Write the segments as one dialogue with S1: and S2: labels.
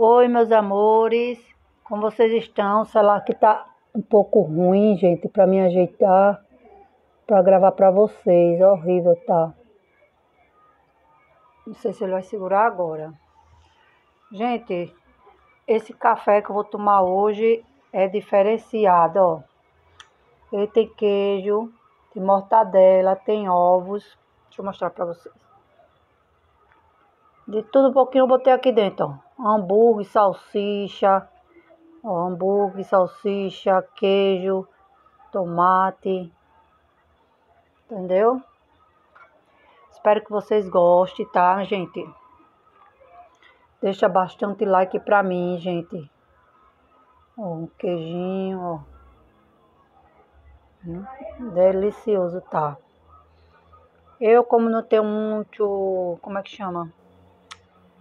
S1: Oi, meus amores, como vocês estão? O celular aqui tá um pouco ruim, gente, para me ajeitar, para gravar para vocês. Horrível, tá? Não sei se ele vai segurar agora. Gente, esse café que eu vou tomar hoje é diferenciado, ó. Ele tem queijo, tem mortadela, tem ovos. Deixa eu mostrar para vocês. De tudo um pouquinho eu botei aqui dentro, ó. Hambúrguer, salsicha, ó, hambúrguer, salsicha, queijo, tomate, entendeu? Espero que vocês gostem, tá, gente? Deixa bastante like pra mim, gente. Ó, um queijinho, ó. Delicioso, tá? Eu, como não tenho muito, como é que chama?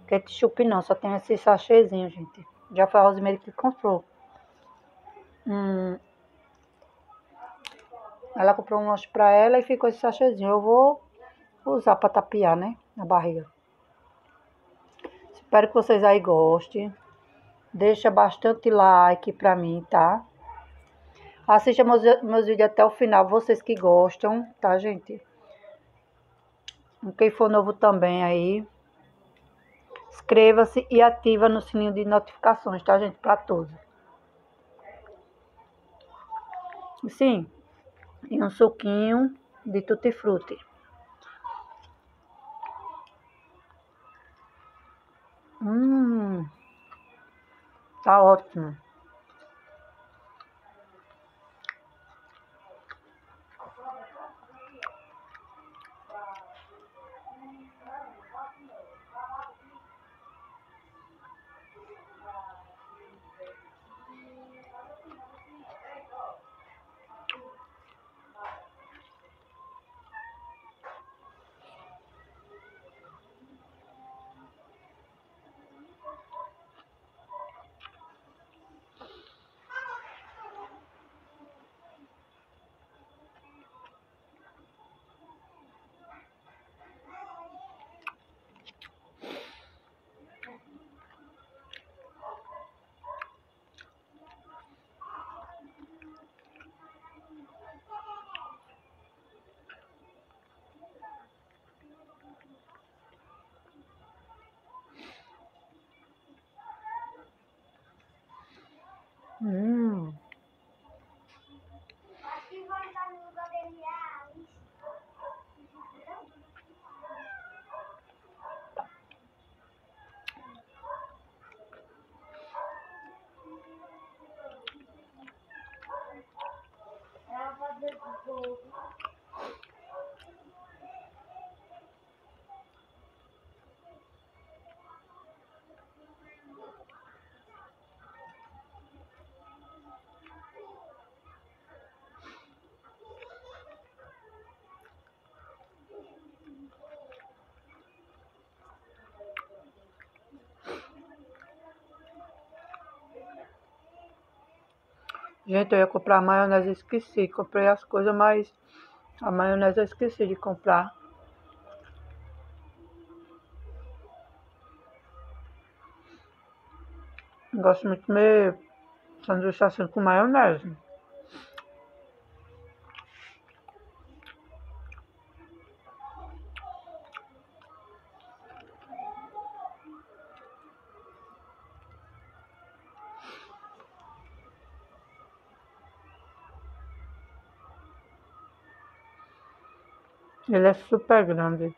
S1: Ketchup não, só tenho esse sachêzinho, gente. Já foi a Rosemary que comprou. Ela comprou um lanche pra ela e ficou esse sachêzinho. Eu vou usar pra tapear, né? Na barriga. Espero que vocês aí gostem. Deixa bastante like pra mim, tá? Assista meus vídeos até o final, vocês que gostam, tá, gente? Quem for novo também aí, inscreva-se e ativa no sininho de notificações, tá, gente? Pra todos. Sim, e um suquinho de tutti-frutti. Tá ótimo. Gente, eu ia comprar maionese e esqueci. Comprei as coisas, mas a maionese eu esqueci de comprar. Gosto muito de comer sanduíche assim com maionese. Ele é super grande.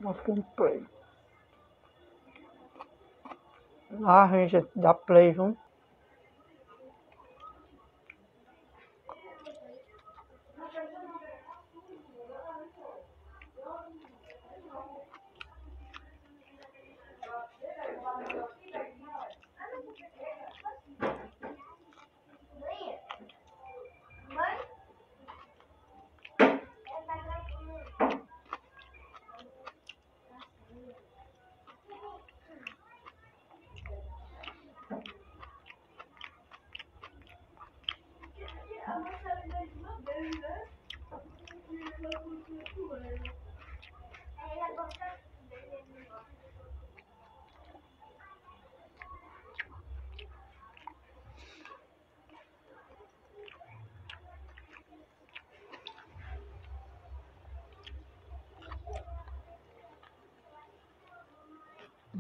S1: Mostrando play. Ah, gente, dá play, viu?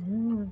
S1: Hum.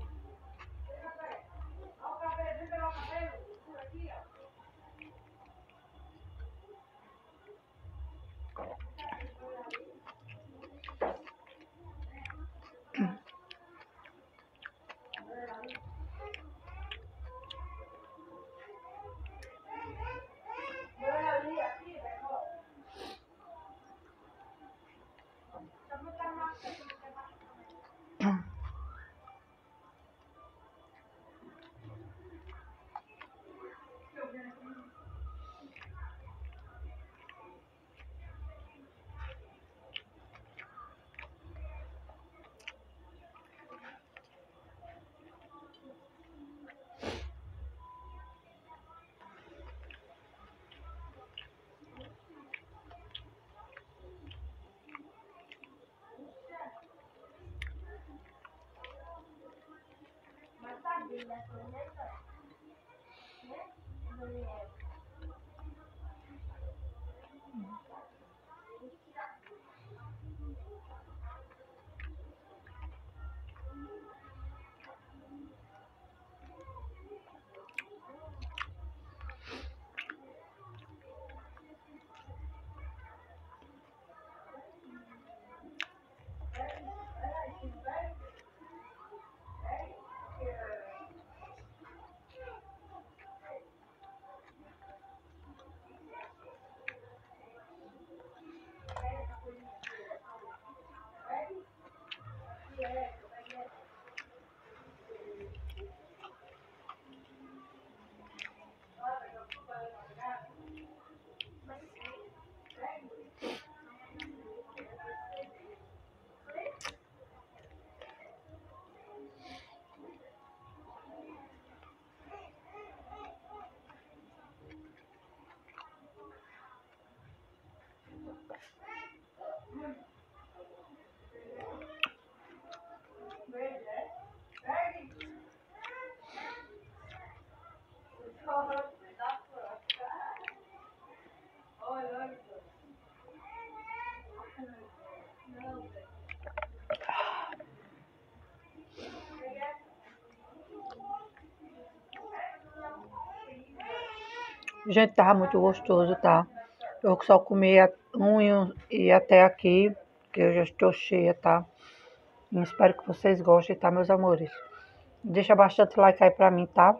S1: Gente, tava muito gostoso, tá? Eu só comi e até aqui, que eu já estou cheia, tá? E espero que vocês gostem, tá, meus amores? Deixa bastante like aí pra mim, tá?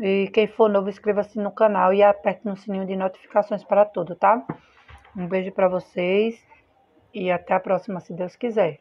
S1: E quem for novo, inscreva-se no canal e aperte no sininho de notificações para tudo, tá? Um beijo pra vocês e até a próxima, se Deus quiser.